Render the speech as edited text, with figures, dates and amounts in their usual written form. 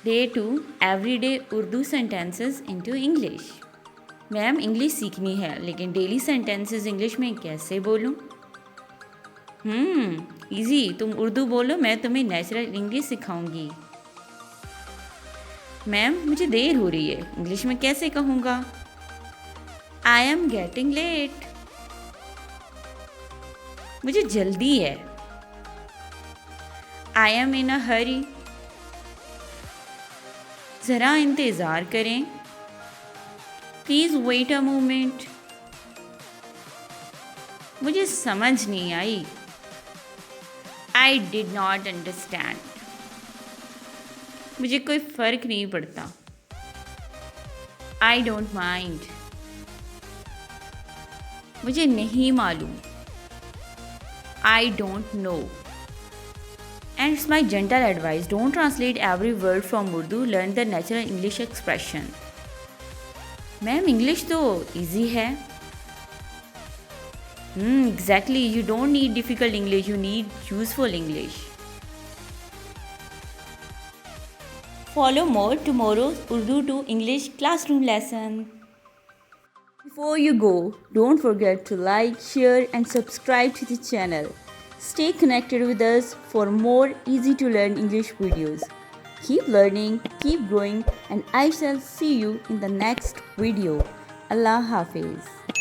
Day 2 everyday Urdu sentences into English. Ma'am English सीखनी है लेकिन डेली सेंटेंसेस इंग्लिश में कैसे बोलूं? इजी, तुम उर्दू बोलो, मैं तुम्हें नेचुरल इंग्लिश सिखाऊंगी। मैम मुझे देर हो रही है, इंग्लिश में कैसे कहूँगा? I am getting late. मुझे जल्दी है। I am in a hurry. ज़रा इंतज़ार करें। Please wait a moment. मुझे समझ नहीं आई। I did not understand. मुझे कोई फ़र्क नहीं पड़ता। I don't mind. मुझे नहीं मालूम। I don't know. And it's my gentle advice, don't translate every word from Urdu, learn the natural English expression. Ma'am English तो इजी है। Exactly, you don't need difficult English, you need useful English. Follow more tomorrow's Urdu to English classroom lesson. Before you go, don't forget to like, share and subscribe to the channel. Stay connected with us for more easy to learn English videos. Keep learning, keep growing, and I shall see you in the next video. Allah Hafiz.